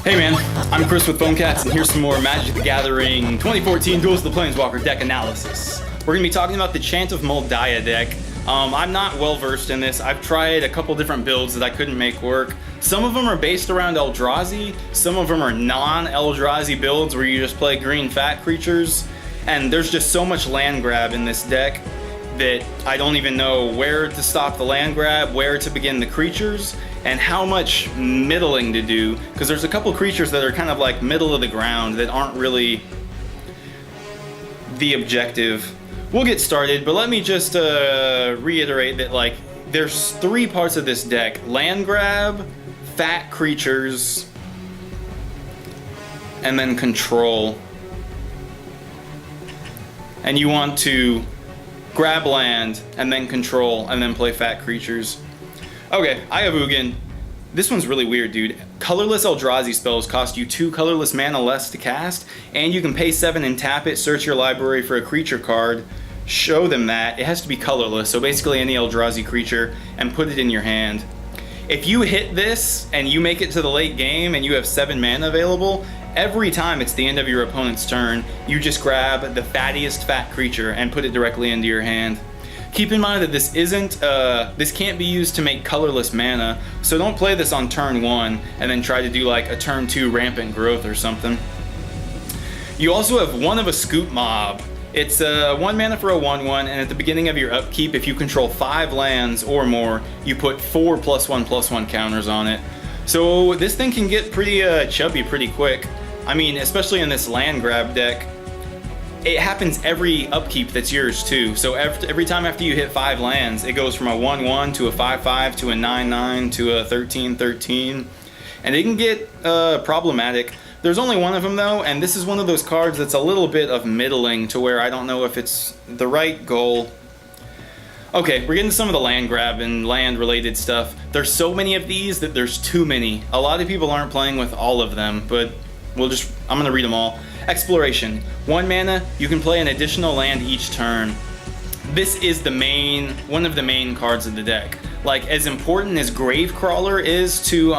Hey man, I'm Chris with PhoneCats, and here's some more Magic the Gathering 2014 Duels of the Planeswalker deck analysis. We're going to be talking about the Chant of Mul Daya deck. I'm not well versed in this. I've tried a couple different builds that I couldn't make work. Some of them are based around Eldrazi, some of them are non-Eldrazi builds where you just play green fat creatures, and there's just so much land grab in this deck that I don't even know where to stop the land grab, where to begin the creatures, and how much middling to do, because there's a couple creatures that are kind of like middle of the ground that aren't really the objective. We'll get started, but let me just reiterate that like there's three parts of this deck: land grab, fat creatures, and then control. And you want to grab land, and then control, and then play fat creatures. Okay, I have Ugin. This one's really weird, dude. Colorless Eldrazi spells cost you 2 colorless mana less to cast, and you can pay 7 and tap it, search your library for a creature card, show them that. It has to be colorless, so basically any Eldrazi creature, and put it in your hand. If you hit this, and you make it to the late game, and you have 7 mana available, every time it's the end of your opponent's turn, you just grab the fattiest fat creature and put it directly into your hand. Keep in mind that this can't be used to make colorless mana, so don't play this on turn 1 and then try to do like a turn 2 rampant growth or something. You also have one of a scoop mob. It's 1 mana for a 1/1, and at the beginning of your upkeep, if you control 5 lands or more, you put 4 +1/+1 counters on it. So this thing can get pretty chubby pretty quick. I mean, especially in this land grab deck. It happens every upkeep that's yours too. So every time after you hit 5 lands, it goes from a 1/1 to a 5/5 to a 9/9 to a 13/13. And it can get problematic. There's only one of them though, and this is one of those cards that's a little bit of middling to where I don't know if it's the right goal. Okay, we're getting to some of the land grab and land related stuff. There's so many of these that there's too many. A lot of people aren't playing with all of them, but I'm gonna read them all. Exploration. 1 mana, you can play an additional land each turn. This is one of the main cards of the deck. Like, as important as Gravecrawler is to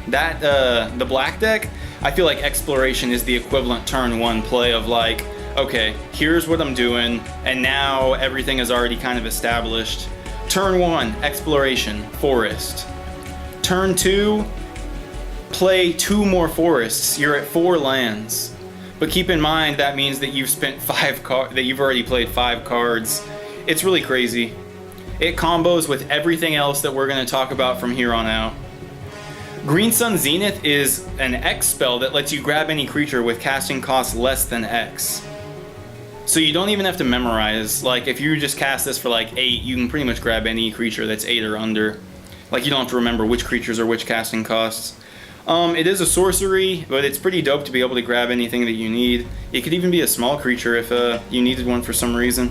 the black deck, I feel like Exploration is the equivalent turn 1 play of like, okay, here's what I'm doing, and now everything is already kind of established. Turn 1, Exploration, Forest. Turn 2, play 2 more forests. You're at 4 lands. But keep in mind that means that you've spent that you've already played 5 cards. It's really crazy. It combos with everything else that we're going to talk about from here on out. Green Sun Zenith is an X spell that lets you grab any creature with casting cost less than X. So you don't even have to memorize. Like, if you just cast this for like 8, you can pretty much grab any creature that's 8 or under. Like, you don't have to remember which creatures are which casting costs. It is a sorcery, but it's pretty dope to be able to grab anything that you need. It could even be a small creature if you needed one for some reason.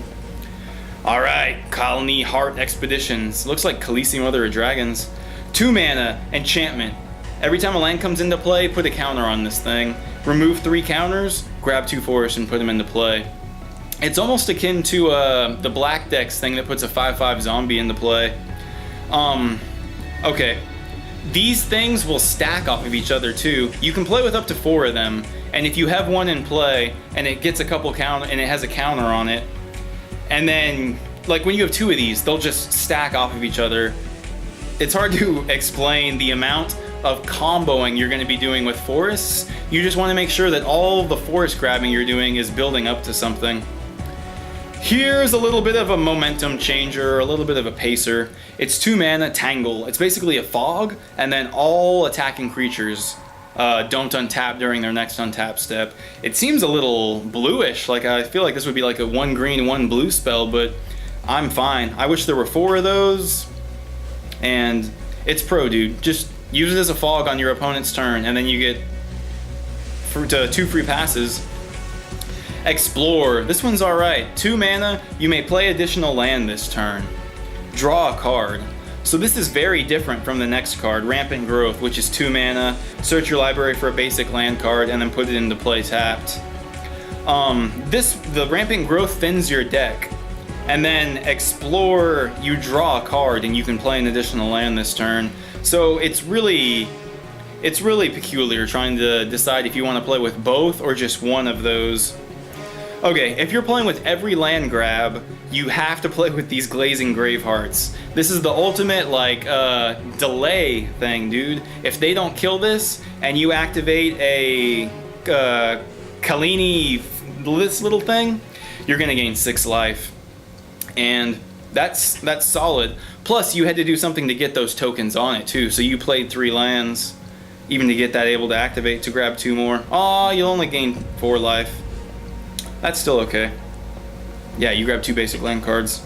Alright, Colony Hart Expeditions. Looks like Khaleesi, Mother of Dragons. 2 mana, enchantment. Every time a land comes into play, put a counter on this thing. Remove 3 counters, grab 2 forests and put them into play. It's almost akin to the black deck's thing that puts a 5/5 zombie into play. Okay. These things will stack off of each other too. You can play with up to 4 of them, and if you have one in play and it gets a couple and it has a counter on it, and then like when you have 2 of these, they'll just stack off of each other. It's hard to explain the amount of comboing you're going to be doing with forests. You just want to make sure that all the forest grabbing you're doing is building up to something. Here's a little bit of a momentum changer, a little bit of a pacer. It's 2 mana, Tangle. It's basically a fog, and then all attacking creatures don't untap during their next untap step. It seems a little bluish, like I feel like this would be like a 1 green, 1 blue spell, but I'm fine. I wish there were 4 of those, and it's pro, dude. Just use it as a fog on your opponent's turn, and then you get 2 free passes. Explore. This one's alright. 2 mana, you may play additional land this turn. Draw a card. So this is very different from the next card, Rampant Growth, which is 2 mana, search your library for a basic land card, and then put it into play tapped. The Rampant Growth thins your deck, and then Explore, you draw a card, and you can play an additional land this turn. So it's It's really peculiar trying to decide if you want to play with both or just one of those. Okay, if you're playing with every land grab, you have to play with these Glazing Gravehearts. This is the ultimate, like, delay thing, dude. If they don't kill this, and you activate a Kalini, this little thing, you're gonna gain 6 life. And that's solid. Plus, you had to do something to get those tokens on it, too. So you played 3 lands, even to get that able to activate to grab 2 more. Aw, you'll only gain 4 life. That's still okay. Yeah, you grab 2 basic land cards.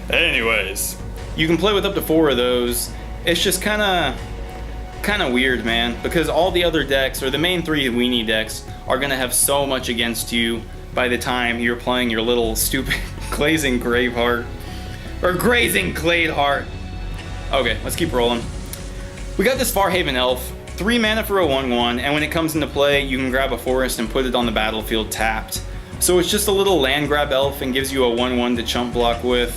Anyways, you can play with up to 4 of those. It's just kind of weird, man, because all the other decks, or the main 3 weenie decks, are gonna have so much against you by the time you're playing your little stupid Glazing Graveheart. Or Grazing Glade Heart. Okay, let's keep rolling. We got this Farhaven Elf. 3 mana for a 1/1, and when it comes into play, you can grab a forest and put it on the battlefield tapped. So it's just a little land grab elf and gives you a 1/1 to chump block with.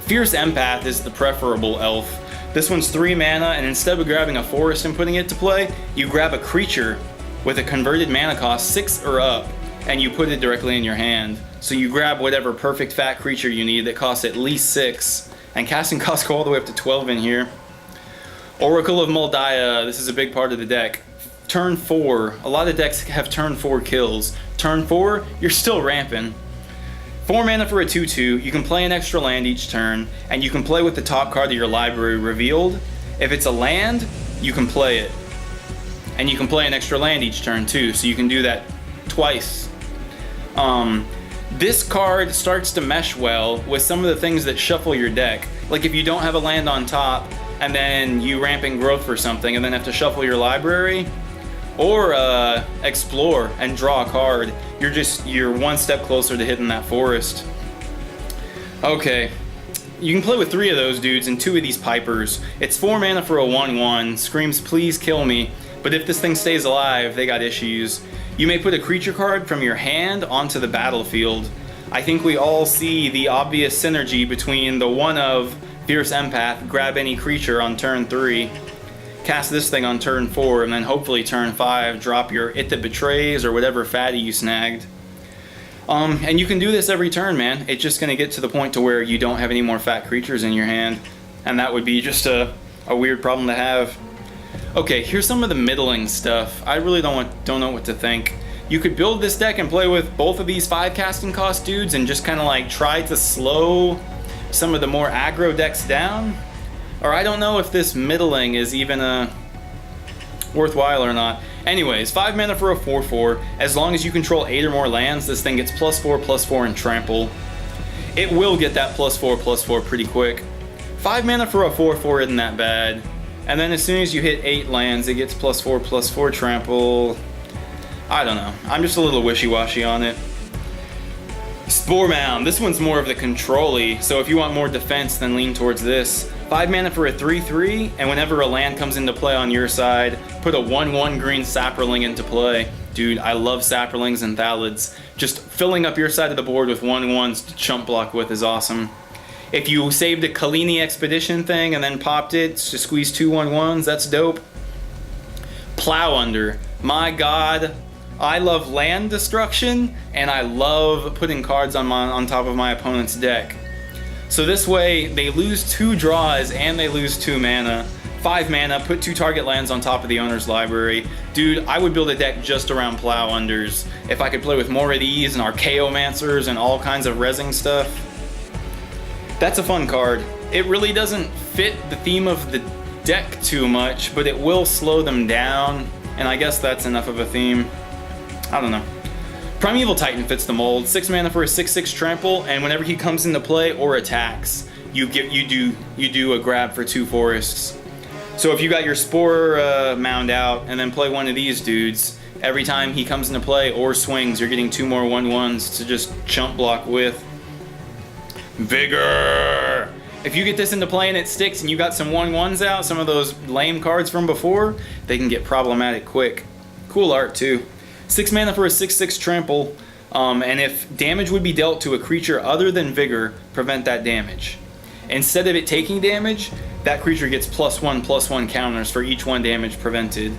Fierce Empath is the preferable elf. This one's 3 mana, and instead of grabbing a forest and putting it to play, you grab a creature with a converted mana cost 6 or up, and you put it directly in your hand. So you grab whatever perfect fat creature you need that costs at least 6, and casting costs go all the way up to 12 in here. Oracle of Mul Daya, this is a big part of the deck. Turn 4, a lot of decks have turn 4 kills. Turn 4, you're still ramping. 4 mana for a 2/2, you can play an extra land each turn, and you can play with the top card of your library revealed. If it's a land, you can play it. And you can play an extra land each turn too, so you can do that twice. This card starts to mesh well with some of the things that shuffle your deck. Like if you don't have a land on top, and then you ramp in growth for something, and then have to shuffle your library, or explore and draw a card, you're 1 step closer to hitting that forest. Okay, you can play with 3 of those dudes and 2 of these pipers. It's 4 mana for a 1/1, screams please kill me, but if this thing stays alive, they got issues. You may put a creature card from your hand onto the battlefield. I think we all see the obvious synergy between the one of Fierce Empath, grab any creature on turn 3, cast this thing on turn 4, and then hopefully turn 5, drop your It That Betrays or whatever fatty you snagged. And you can do this every turn, man. It's just gonna get to the point to where you don't have any more fat creatures in your hand, and that would be just a weird problem to have. Okay, here's some of the middling stuff. I really don't know what to think. You could build this deck and play with both of these 5 casting cost dudes and just kind of like try to slow some of the more aggro decks down. Or I don't know if this middling is even worthwhile or not. Anyways, 5 mana for a 4/4. As long as you control 8 or more lands, this thing gets +4/+4 in trample. It will get that +4/+4 pretty quick. 5 mana for a 4/4 isn't that bad. And then as soon as you hit 8 lands, it gets +4/+4 trample. I don't know. I'm just a little wishy-washy on it. Spore Mound. This one's more of the control-y, so if you want more defense, then lean towards this. 5 mana for a 3/3, and whenever a land comes into play on your side, put a 1/1 green Saproling into play. Dude, I love Saprolings and Thalids. Just filling up your side of the board with 1/1s to chump block with is awesome. If you saved a Kalini Expedition thing and then popped it to squeeze 2 1/1s, that's dope. Plow Under. My god, I love land destruction, and I love putting cards on top of my opponent's deck. So this way, they lose 2 draws and they lose 2 mana. 5 mana, put 2 target lands on top of the owner's library. Dude, I would build a deck just around Plow Unders. If I could play with more of these and Archaeomancers and all kinds of rezzing stuff. That's a fun card. It really doesn't fit the theme of the deck too much, but it will slow them down, and I guess that's enough of a theme. I don't know. Primeval Titan fits the mold. 6 mana for a 6/6 trample, and whenever he comes into play or attacks, you do a grab for 2 forests. So if you got your Spore Mound out and then play one of these dudes, every time he comes into play or swings, you're getting 2 more 1/1s to just chump block with. Vigor! If you get this into play and it sticks and you got some 1/1s out, some of those lame cards from before, they can get problematic quick. Cool art too. 6 mana for a 6/6 trample, and if damage would be dealt to a creature other than Vigor, prevent that damage. Instead of it taking damage, that creature gets +1/+1 counters for each 1 damage prevented.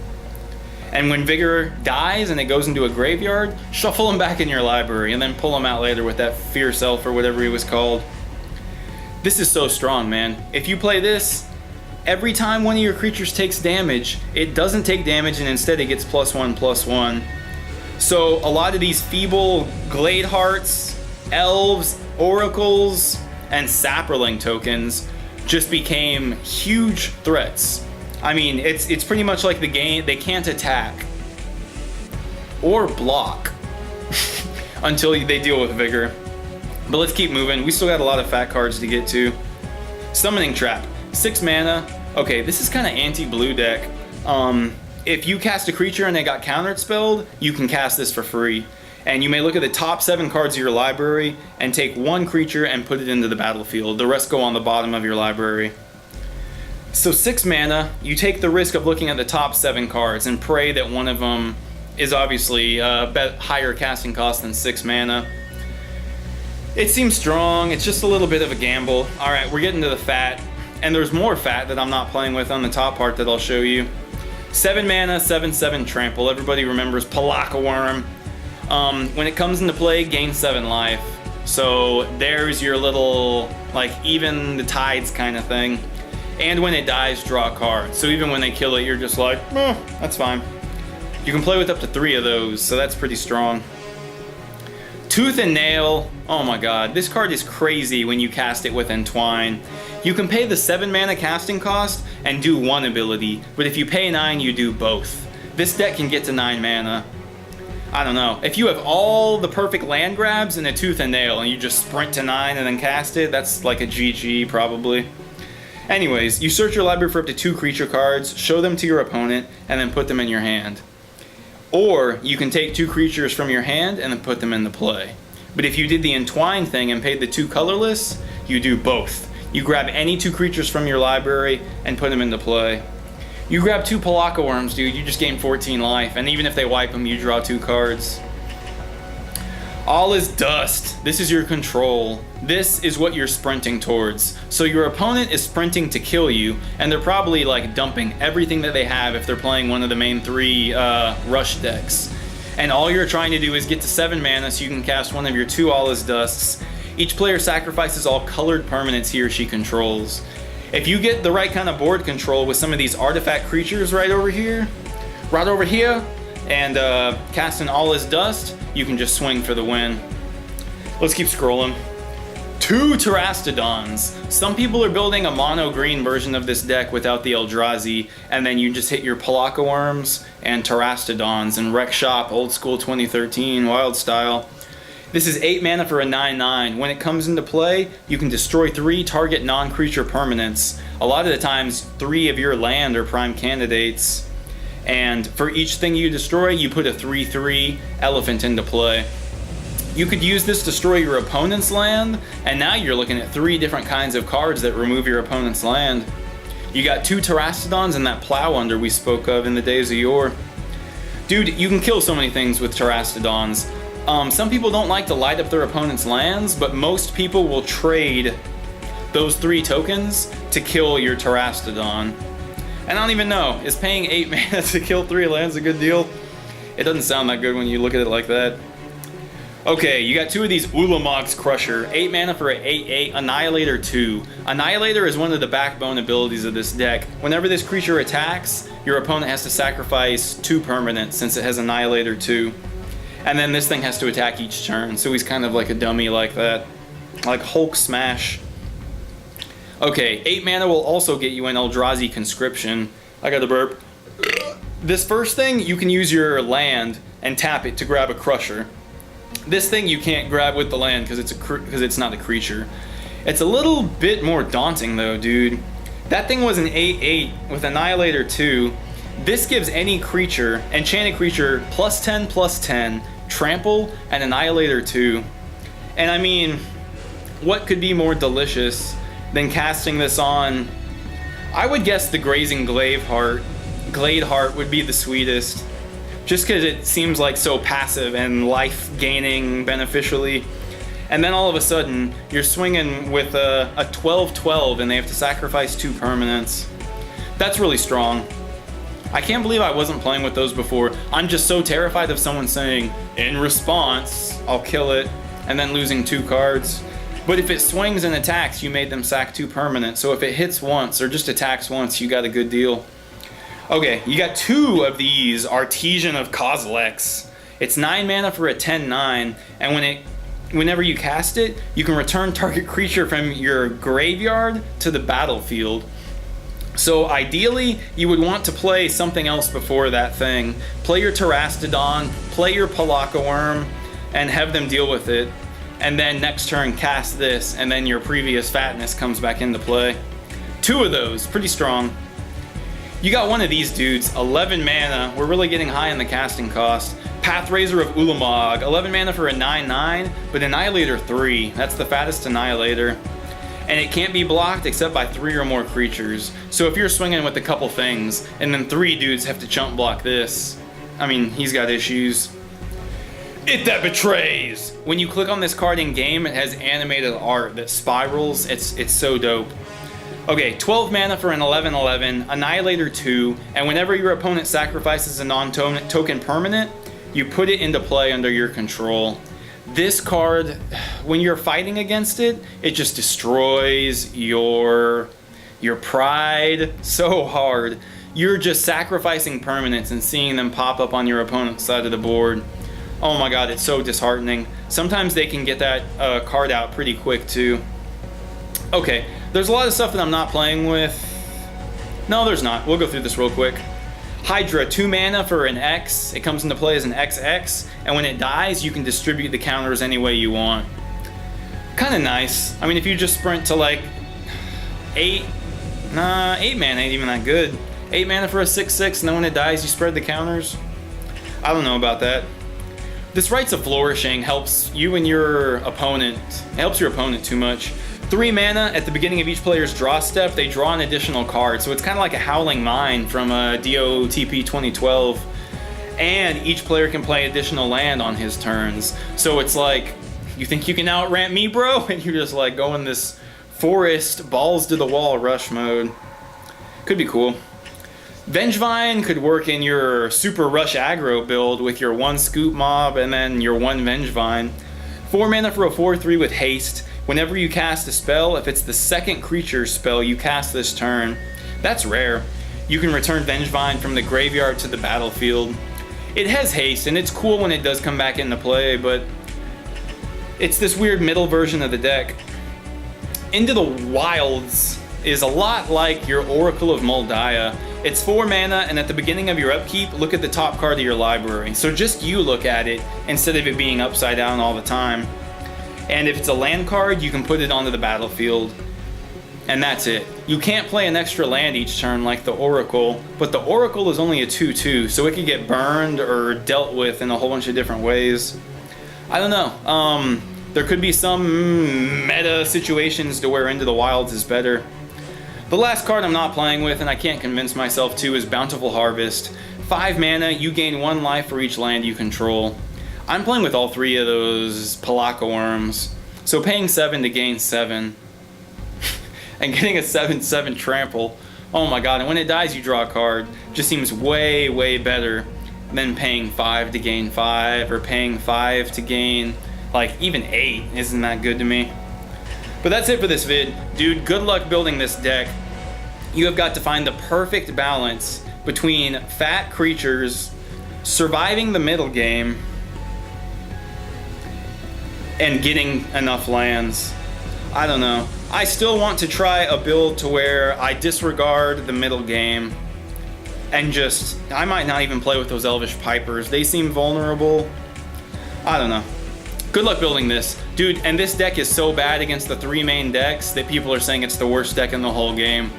And when Vigor dies and it goes into a graveyard, shuffle him back in your library and then pull him out later with that Fierce Elf or whatever he was called. This is so strong, man. If you play this, every time one of your creatures takes damage, it doesn't take damage and instead it gets +1/+1. So a lot of these feeble Glade Hearts, Elves, Oracles, and Saproling tokens just became huge threats. I mean, it's pretty much like the game. They can't attack or block until they deal with Vigor. But let's keep moving. We still got a lot of fat cards to get to. Summoning Trap, 6 mana. Okay, this is kind of anti-blue deck. If you cast a creature and they got countered spelled, you can cast this for free. And you may look at the top 7 cards of your library and take 1 creature and put it into the battlefield. The rest go on the bottom of your library. So 6 mana, you take the risk of looking at the top 7 cards and pray that one of them is obviously a higher casting cost than 6 mana. It seems strong, it's just a little bit of a gamble. Alright, we're getting to the fat. And there's more fat that I'm not playing with on the top part that I'll show you. 7 mana, 7/7 trample. Everybody remembers Palaka Worm. When it comes into play, gain 7 life. So there's your little, like, even the tides kind of thing. And when it dies, draw a card. So even when they kill it, you're just like, that's fine. You can play with up to 3 of those, so that's pretty strong. Tooth and Nail. Oh my god, this card is crazy when you cast it with Entwine. You can pay the 7 mana casting cost and do 1 ability, but if you pay 9, you do both. This deck can get to 9 mana. I don't know. If you have all the perfect land grabs and a Tooth and Nail and you just sprint to 9 and then cast it, that's like a GG probably. Anyways, you search your library for up to 2 creature cards, show them to your opponent, and then put them in your hand. Or you can take 2 creatures from your hand and then put them into play. But if you did the Entwine thing and paid the 2 colorless, you do both. You grab any 2 creatures from your library and put them into play. You grab 2 Palaka Worms, dude, you just gain 14 life, and even if they wipe them, you draw 2 cards. All is Dust. This is your control. This is what you're sprinting towards. So your opponent is sprinting to kill you, and they're probably like dumping everything that they have if they're playing one of the main 3 rush decks. And all you're trying to do is get to 7 mana so you can cast one of your 2 All is Dusts. Each player sacrifices all colored permanents he or she controls. If you get the right kind of board control with some of these artifact creatures right over here, and cast an All is Dust, you can just swing for the win. Let's keep scrolling. 2 Terastodons. Some people are building a mono green version of this deck without the Eldrazi, and then you just hit your Palaka Worms and Terastodons and Rec Shop old school 2013 wild style. This is 8 mana for a 9/9. When it comes into play, you can destroy 3 target non-creature permanents. A lot of the times, 3 of your land are prime candidates. And for each thing you destroy, you put a 3/3 elephant into play. You could use this to destroy your opponent's land, and now you're looking at 3 different kinds of cards that remove your opponent's land. You got 2 Terastodons and that Plow Under we spoke of in the days of yore. Dude, you can kill so many things with Terastodons. Some people don't like to light up their opponent's lands, but most people will trade those 3 tokens to kill your Terastodon. And I don't even know, is paying 8 mana to kill 3 lands a good deal? It doesn't sound that good when you look at it like that. Okay, you got 2 of these Ulamog's Crusher. 8 mana for an 8/8 Annihilator 2. Annihilator is one of the backbone abilities of this deck. Whenever this creature attacks, your opponent has to sacrifice 2 permanents since it has Annihilator 2. And then this thing has to attack each turn, so he's kind of like a dummy like that. Like Hulk Smash. Okay, 8 mana will also get you an Eldrazi Conscription. I got a burp. This first thing, you can use your land and tap it to grab a Crusher. This thing you can't grab with the land because it's not a creature. It's a little bit more daunting though, dude. That thing was an 8/8 with Annihilator 2. This gives any creature, enchanted creature, +10/+10, trample, and Annihilator 2. And I mean, what could be more delicious than casting this on? I would guess the Grazing Glade Heart would be the sweetest. Just because it seems like so passive and life gaining beneficially. and then all of a sudden you're swinging with a 12-12 and they have to sacrifice 2 permanents. That's really strong. I can't believe I wasn't playing with those before. I'm just so terrified of someone saying, in response, I'll kill it, and then losing 2 cards. But if it swings and attacks, you made them sack 2 permanents. So if it hits once or just attacks once, you got a good deal. Okay, you got 2 of these Artesian of Kozilek's. It's 9 mana for a 10/9, and whenever you cast it, you can return target creature from your graveyard to the battlefield. So ideally, you would want to play something else before that thing. Play your Terastodon, play your Palaka Worm, and have them deal with it. And then next turn cast this, and then your previous fatness comes back into play. 2 of those, pretty strong. You got one of these dudes, 11 mana. We're really getting high on the casting cost. Pathraiser of Ulamog, 11 mana for a 9/9, but Annihilator 3. That's the fattest Annihilator. And it can't be blocked except by 3 or more creatures. So if you're swinging with a couple things, and then 3 dudes have to chump block this, I mean, he's got issues. It That Betrays! When you click on this card in game, it has animated art that spirals. It's so dope. Okay, 12 mana for an 11/11, Annihilator 2, and whenever your opponent sacrifices a non-token permanent, you put it into play under your control. This card, when you're fighting against it, it just destroys your pride so hard. You're just sacrificing permanents and seeing them pop up on your opponent's side of the board. Oh my god, it's so disheartening. Sometimes they can get that card out pretty quick too. Okay, there's a lot of stuff that I'm not playing with. No, there's not. We'll go through this real quick. Hydra, 2 mana for an X. It comes into play as an XX, and when it dies, you can distribute the counters any way you want. Kind of nice. I mean, if you just sprint to like 8 mana ain't even that good. 8 mana for a 6/6, and then when it dies, you spread the counters. I don't know about that. This Rites of Flourishing helps you and your opponent. It helps your opponent too much. 3 mana, at the beginning of each player's draw step, they draw an additional card. So it's kind of like a Howling Mine from DOTP 2012. And each player can play additional land on his turns. So it's like, you think you can outramp me, bro? And you're just like going this forest, balls to the wall rush mode. Could be cool. Vengevine could work in your super rush aggro build with your 1 scoop mob and then your 1 Vengevine. 4 mana for a 4/3 with haste. Whenever you cast a spell, if it's the second creature spell you cast this turn, that's rare. You can return Vengevine from the graveyard to the battlefield. It has haste, and it's cool when it does come back into play, but it's this weird middle version of the deck. Into the Wilds is a lot like your Oracle of Mul Daya. It's 4 mana, and at the beginning of your upkeep, look at the top card of your library. So just you look at it, instead of it being upside down all the time. And if it's a land card, you can put it onto the battlefield. And that's it. You can't play an extra land each turn like the Oracle, but the Oracle is only a 2/2, so it could get burned or dealt with in a whole bunch of different ways. I don't know. There could be some meta situations to where Into the Wilds is better. The last card I'm not playing with, and I can't convince myself to, is Bountiful Harvest. 5 mana, you gain 1 life for each land you control. I'm playing with all 3 of those Palaka Worms, so paying 7 to gain 7. And getting a 7/7 trample, oh my god, and when it dies you draw a card. Just seems way, way better than paying 5 to gain 5, or paying 5 to gain, like, even 8 isn't that good to me. But that's it for this vid. Dude, good luck building this deck. You have got to find the perfect balance between fat creatures, surviving the middle game, and getting enough lands. I don't know. I still want to try a build to where I disregard the middle game and just, I might not even play with those Elvish Pipers. They seem vulnerable. I don't know. Good luck building this. Dude, and this deck is so bad against the 3 main decks that people are saying it's the worst deck in the whole game.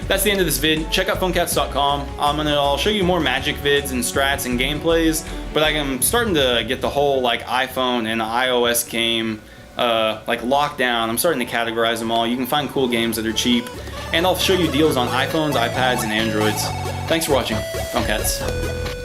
That's the end of this vid. Check out phonecats.com. I'll show you more Magic vids and strats and gameplays, but I'm starting to get the whole like iPhone and iOS game like locked down. I'm starting to categorize them all. You can find cool games that are cheap, and I'll show you deals on iPhones, iPads, and Androids. Thanks for watching. Phonecats.